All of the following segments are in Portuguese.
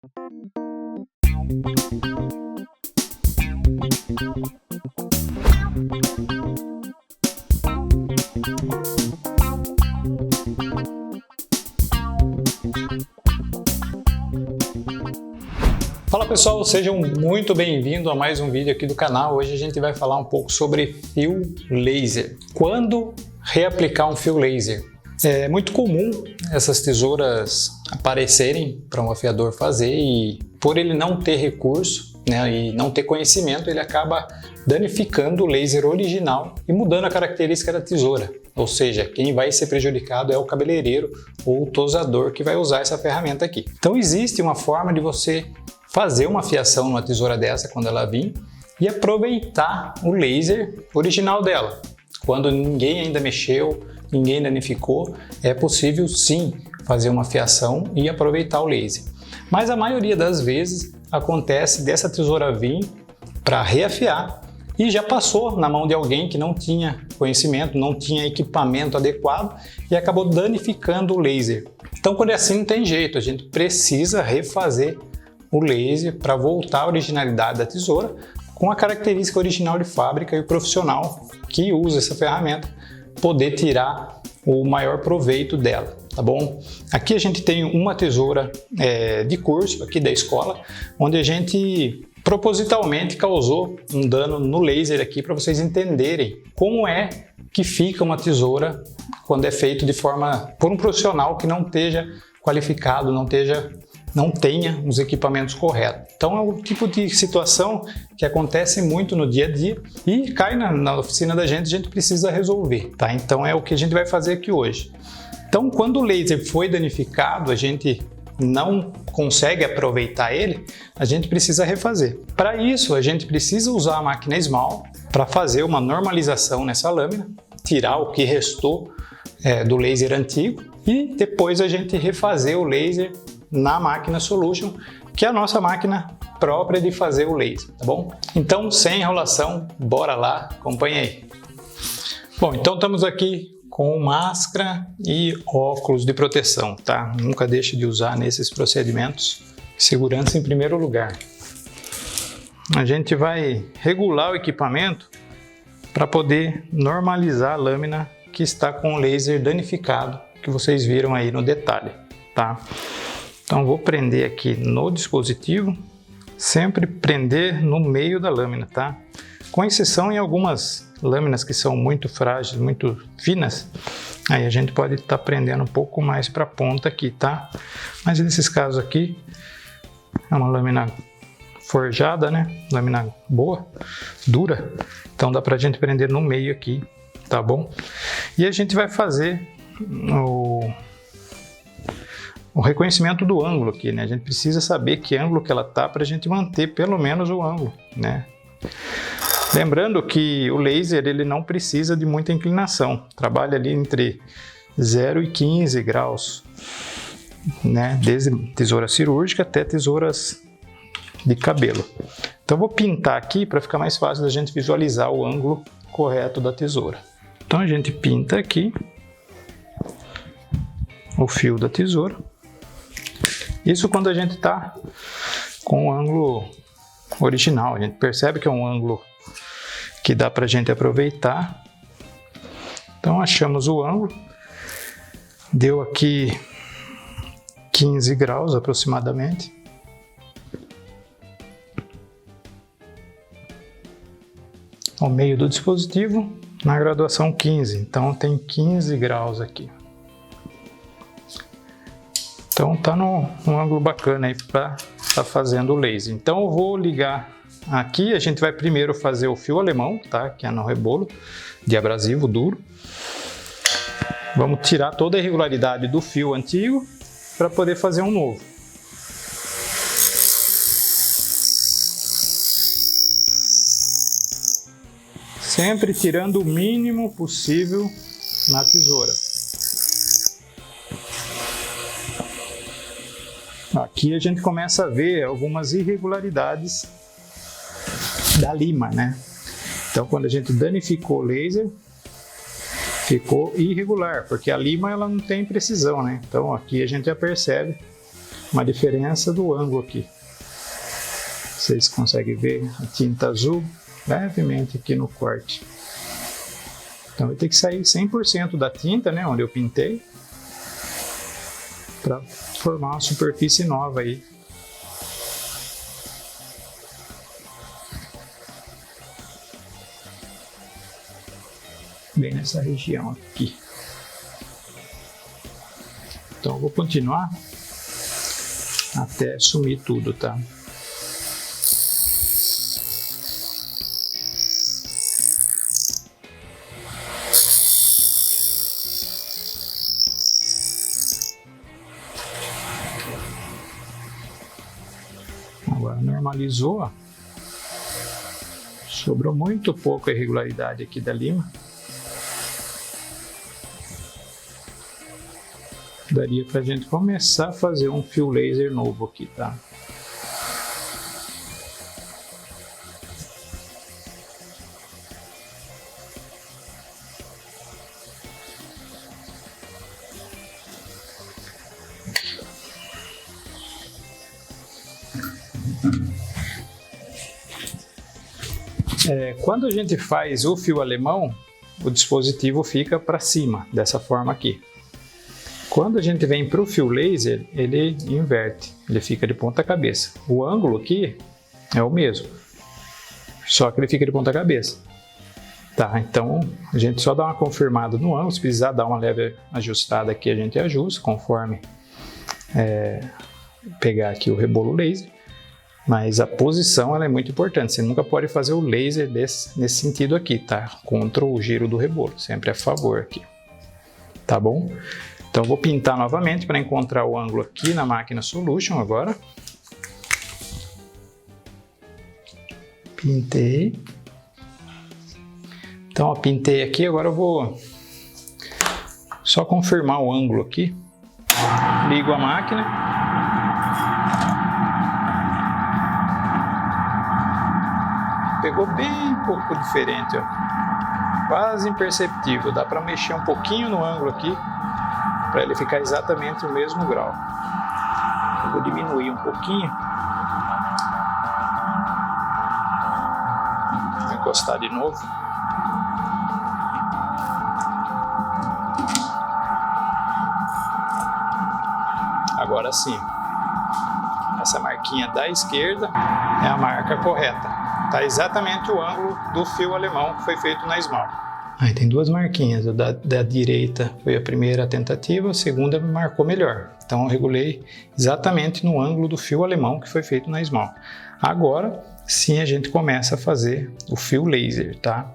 Fala pessoal, sejam muito bem-vindos a mais um vídeo aqui do canal. Hoje a gente vai falar um pouco sobre fio laser. Quando reaplicar um fio laser? É muito comum essas tesouras aparecerem para um afiador fazer e por ele não ter recurso, e não ter conhecimento, ele acaba danificando o laser original e mudando a característica da tesoura. Ou seja, quem vai ser prejudicado é o cabeleireiro ou o tosador que vai usar essa ferramenta aqui. Então existe uma forma de você fazer uma fiação numa tesoura dessa quando ela vir e aproveitar o laser original dela. Quando ninguém ainda mexeu, ninguém danificou, é possível sim fazer uma fiação e aproveitar o laser. Mas a maioria das vezes acontece dessa tesoura vir para reafiar e já passou na mão de alguém que não tinha conhecimento, não tinha equipamento adequado e acabou danificando o laser. Então quando é assim não tem jeito, a gente precisa refazer o laser para voltar à originalidade da tesoura com a característica original de fábrica e o profissional que usa essa ferramenta poder tirar o maior proveito dela, tá bom? Aqui a gente tem uma tesoura de curso aqui da escola, onde a gente propositalmente causou um dano no laser aqui para vocês entenderem como é que fica uma tesoura quando é feito de forma por um profissional que não esteja qualificado, não tenha os equipamentos corretos. Então é um tipo de situação que acontece muito no dia a dia e cai na oficina da gente, a gente precisa resolver, tá? Então é o que a gente vai fazer aqui hoje. Então quando o laser foi danificado, a gente não consegue aproveitar ele, a gente precisa refazer. Para isso a gente precisa usar a máquina Small para fazer uma normalização nessa lâmina, tirar o que restou do laser antigo e depois a gente refazer o laser na máquina Solution, que é a nossa máquina própria de fazer o laser, tá bom? Então, sem enrolação, bora lá, acompanha aí. Bom, então estamos aqui com máscara e óculos de proteção, tá? Nunca deixe de usar nesses procedimentos. Segurança em primeiro lugar. A gente vai regular o equipamento para poder normalizar a lâmina que está com o laser danificado, que vocês viram aí no detalhe, tá? Então vou prender aqui no dispositivo, sempre prender no meio da lâmina, tá? Com exceção em algumas lâminas que são muito frágeis, muito finas, aí a gente pode estar prendendo um pouco mais para a ponta aqui, tá? Mas nesses casos aqui, é uma lâmina forjada, né? Lâmina boa, dura, então dá pra gente prender no meio aqui, tá bom? E a gente vai fazer o reconhecimento do ângulo aqui, né? A gente precisa saber que ângulo que ela tá para a gente manter pelo menos o ângulo, né? Lembrando que o laser ele não precisa de muita inclinação, trabalha ali entre 0 e 15 graus, né? Desde tesoura cirúrgica até tesouras de cabelo. Então vou pintar aqui para ficar mais fácil da gente visualizar o ângulo correto da tesoura. Então a gente pinta aqui o fio da tesoura. Isso quando a gente está com o ângulo original, a gente percebe que é um ângulo que dá para a gente aproveitar. Então achamos o ângulo, deu aqui 15 graus aproximadamente. Ao meio do dispositivo, na graduação 15, então tem 15 graus aqui. Então tá num ângulo bacana aí para estar fazendo o laser. Então eu vou ligar aqui, a gente vai primeiro fazer o fio alemão, tá? Que é no rebolo de abrasivo duro. Vamos tirar toda a irregularidade do fio antigo para poder fazer um novo. Sempre tirando o mínimo possível na tesoura. Aqui a gente começa a ver algumas irregularidades da lima, né? Então quando a gente danificou o laser, ficou irregular, porque a lima ela não tem precisão, né? Então aqui a gente já percebe uma diferença do ângulo aqui. Vocês conseguem ver a tinta azul levemente aqui no corte. Então vai ter que sair 100% da tinta, né, onde eu pintei, para formar uma superfície nova aí. Bem nessa região aqui. Então eu vou continuar até sumir tudo, tá? Agora normalizou, ó. Sobrou muito pouca irregularidade aqui da lima. Daria pra gente começar a fazer um fio laser novo aqui, tá? Quando a gente faz o fio alemão, o dispositivo fica para cima, dessa forma aqui. Quando a gente vem para o fio laser, ele inverte, ele fica de ponta cabeça. O ângulo aqui é o mesmo, só que ele fica de ponta cabeça. Tá, então a gente só dá uma confirmada no ângulo, se precisar dar uma leve ajustada aqui, a gente ajusta conforme pegar aqui o rebolo laser. Mas a posição ela é muito importante, você nunca pode fazer o laser nesse sentido aqui, tá? Contra o giro do rebolo, sempre a favor aqui, tá bom? Então eu vou pintar novamente para encontrar o ângulo aqui na máquina Solution agora. Pintei. Então ó, pintei aqui, agora eu vou só confirmar o ângulo aqui. Ligo a máquina. Pegou bem pouco diferente, ó. Quase imperceptível, dá para mexer um pouquinho no ângulo aqui para ele ficar exatamente no mesmo grau. Eu vou diminuir um pouquinho, vou encostar de novo. Agora sim, essa marquinha da esquerda é a marca correta. Tá exatamente o ângulo do fio alemão que foi feito na esmalte. Aí tem duas marquinhas, da direita foi a primeira tentativa, a segunda marcou melhor. Então eu regulei exatamente no ângulo do fio alemão que foi feito na esmalte. Agora sim a gente começa a fazer o fio laser, tá?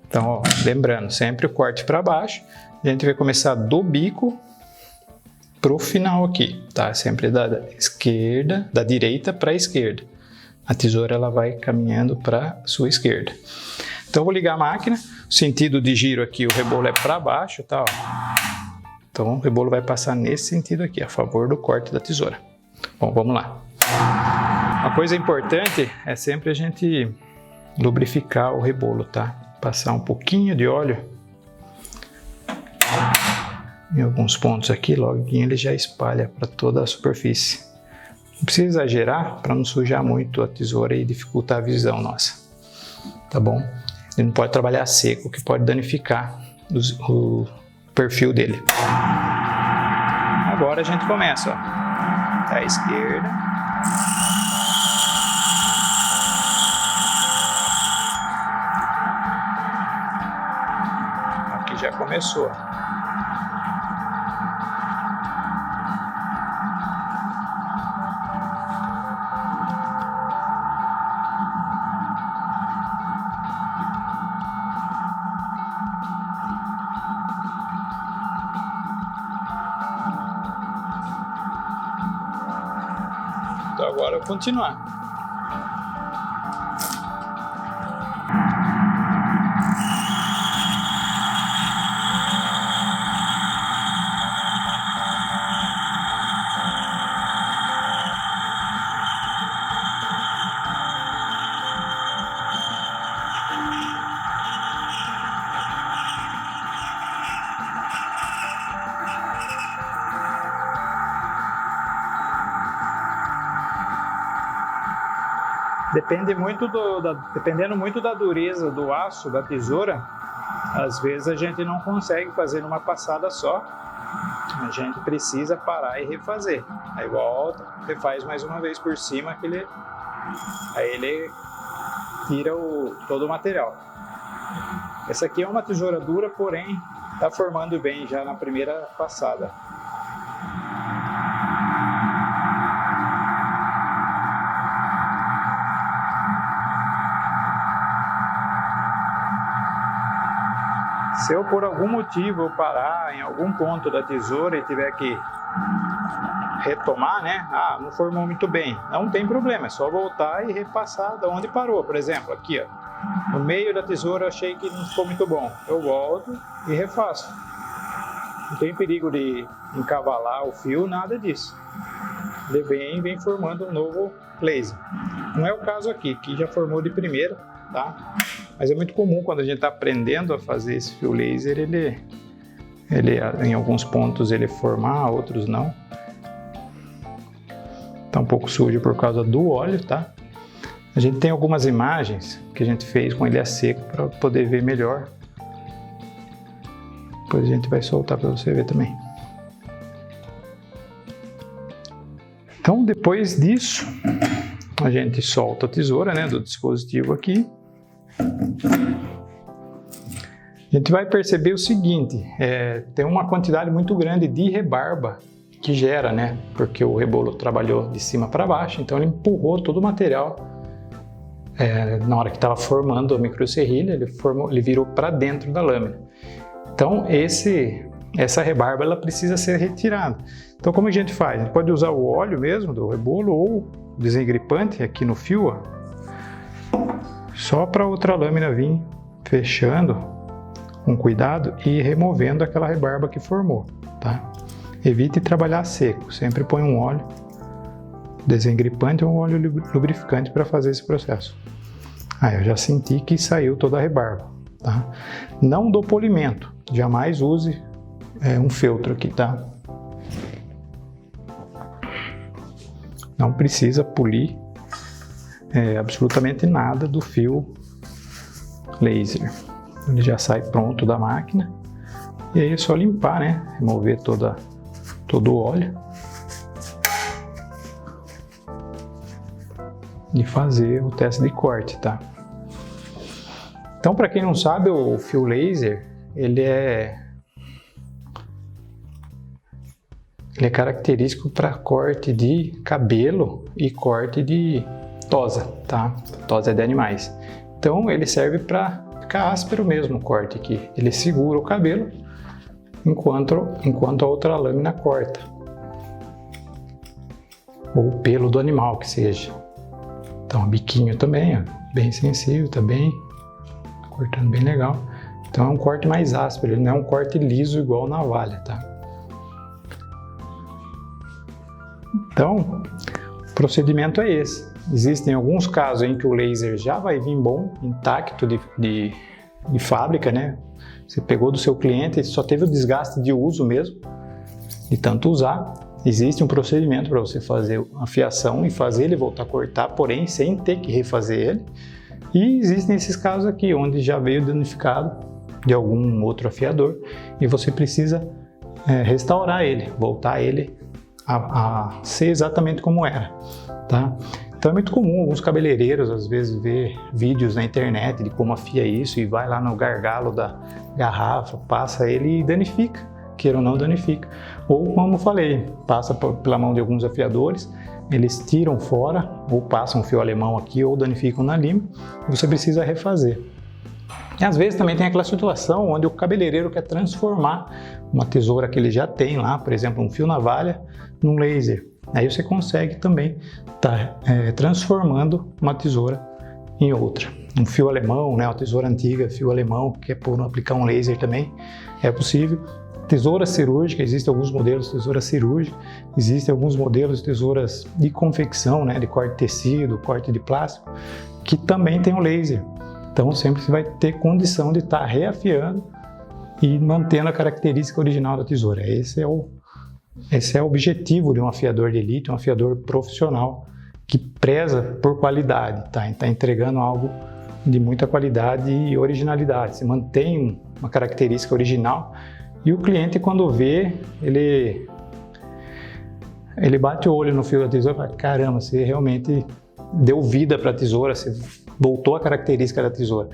Então, ó, lembrando, sempre o corte para baixo, a gente vai começar do bico pro final aqui, tá? Sempre da esquerda, da direita para a esquerda. A tesoura ela vai caminhando para sua esquerda. Então eu vou ligar a máquina. O sentido de giro aqui, o rebolo é para baixo, tá? Ó. Então o rebolo vai passar nesse sentido aqui, a favor do corte da tesoura. Bom, vamos lá. Uma coisa importante é sempre a gente lubrificar o rebolo, tá? Passar um pouquinho de óleo em alguns pontos aqui, logo ele já espalha para toda a superfície. Não precisa exagerar para não sujar muito a tesoura e dificultar a visão nossa, tá bom? Ele não pode trabalhar seco, que pode danificar o perfil dele. Agora a gente começa, ó, da esquerda. Aqui já começou. Então agora eu vou continuar. Dependendo muito da dureza do aço da tesoura, às vezes a gente não consegue fazer numa passada só. A gente precisa parar e refazer. Aí volta, refaz mais uma vez por cima, aí ele tira todo o material. Essa aqui é uma tesoura dura, porém está formando bem já na primeira passada. Se eu por algum motivo eu parar em algum ponto da tesoura e tiver que retomar, né? Não formou muito bem. Não tem problema, é só voltar e repassar da onde parou. Por exemplo, aqui, ó, no meio da tesoura eu achei que não ficou muito bom. Eu volto e refaço. Não tem perigo de encavalar o fio, nada disso. Ele vem formando um novo laser. Não é o caso aqui, que já formou de primeira, tá? Mas é muito comum quando a gente está aprendendo a fazer esse fio laser, ele em alguns pontos ele formar, outros não. Está um pouco sujo por causa do óleo, tá? A gente tem algumas imagens que a gente fez com ele a seco para poder ver melhor. Depois a gente vai soltar para você ver também. Então, depois disso, a gente solta a tesoura, né, do dispositivo aqui. A gente vai perceber o seguinte, tem uma quantidade muito grande de rebarba que gera, né? Porque o rebolo trabalhou de cima para baixo, então ele empurrou todo o material. Na hora que estava formando a microserrilha, ele virou para dentro da lâmina. Então essa rebarba ela precisa ser retirada. Então como a gente faz? A gente pode usar o óleo mesmo do rebolo ou desengripante aqui no fio, ó. Só para outra lâmina vir fechando com cuidado e removendo aquela rebarba que formou, tá? Evite trabalhar seco, sempre põe um óleo desengripante ou um óleo lubrificante para fazer esse processo. Eu já senti que saiu toda a rebarba, tá? Não do polimento, jamais use um feltro aqui, tá? Não precisa polir absolutamente nada do fio laser. Ele já sai pronto da máquina e aí é só limpar, né? Remover todo o óleo e fazer o teste de corte, tá? Então, para quem não sabe, o fio laser ele é característico para corte de cabelo e corte de tosa, tá? Tosa é de animais. Então ele serve para ficar áspero mesmo o corte aqui. Ele segura o cabelo enquanto a outra lâmina corta. Ou o pelo do animal que seja. Então o biquinho também, ó, bem sensível, tá bem cortando bem legal. Então é um corte mais áspero, ele não é um corte liso igual navalha, tá? Então o procedimento é esse. Existem alguns casos em que o laser já vai vir bom, intacto de fábrica, né? Você pegou do seu cliente e só teve o desgaste de uso mesmo, de tanto usar. Existe um procedimento para você fazer a fiação e fazer ele voltar a cortar, porém sem ter que refazer ele. E existem esses casos aqui, onde já veio danificado de algum outro afiador e você precisa restaurar ele, voltar ele a ser exatamente como era, tá? Então é muito comum alguns cabeleireiros às vezes ver vídeos na internet de como afia isso e vai lá no gargalo da garrafa, passa ele e danifica, queira ou não danifica. Ou como eu falei, passa pela mão de alguns afiadores, eles tiram fora ou passam um fio alemão aqui ou danificam na lima e você precisa refazer. E às vezes também tem aquela situação onde o cabeleireiro quer transformar uma tesoura que ele já tem lá, por exemplo um fio navalha, num laser. Aí você consegue também estar transformando uma tesoura em outra. Um fio alemão, né, uma tesoura antiga, fio alemão, que é por aplicar um laser também, é possível. Tesoura cirúrgica, existem alguns modelos de tesoura cirúrgica, existem alguns modelos de tesouras de confecção, né, de corte de tecido, corte de plástico, que também tem o laser. Então sempre você vai ter condição de estar reafiando e mantendo a característica original da tesoura. Esse é o objetivo de um afiador de elite, um afiador profissional que preza por qualidade, tá? Está entregando algo de muita qualidade e originalidade. Você mantém uma característica original e o cliente, quando vê, ele bate o olho no fio da tesoura e fala: caramba, você realmente deu vida para a tesoura, você voltou a característica da tesoura.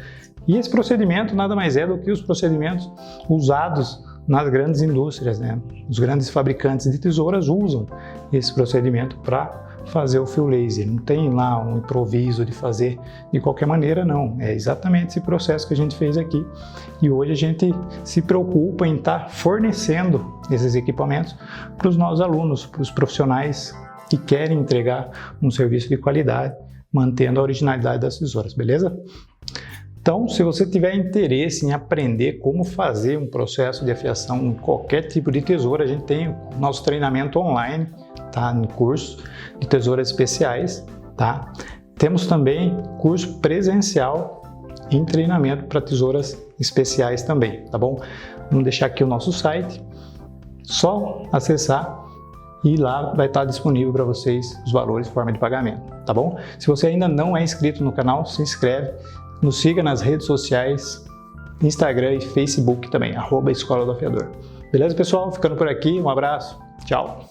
E esse procedimento nada mais é do que os procedimentos usados nas grandes indústrias, né? Os grandes fabricantes de tesouras usam esse procedimento para fazer o fio laser. Não tem lá um improviso de fazer de qualquer maneira, não. É exatamente esse processo que a gente fez aqui. E hoje a gente se preocupa em estar fornecendo esses equipamentos para os nossos alunos, para os profissionais que querem entregar um serviço de qualidade, mantendo a originalidade das tesouras, beleza? Então, se você tiver interesse em aprender como fazer um processo de afiação em qualquer tipo de tesoura, a gente tem o nosso treinamento online, tá? No curso de tesouras especiais, tá? Temos também curso presencial em treinamento para tesouras especiais também, tá bom? Vamos deixar aqui o nosso site, só acessar e lá vai estar disponível para vocês os valores e forma de pagamento, tá bom? Se você ainda não é inscrito no canal, se inscreve. Nos siga nas redes sociais, Instagram e Facebook também, @Escola do Afiador. Beleza, pessoal? Ficando por aqui, um abraço, tchau!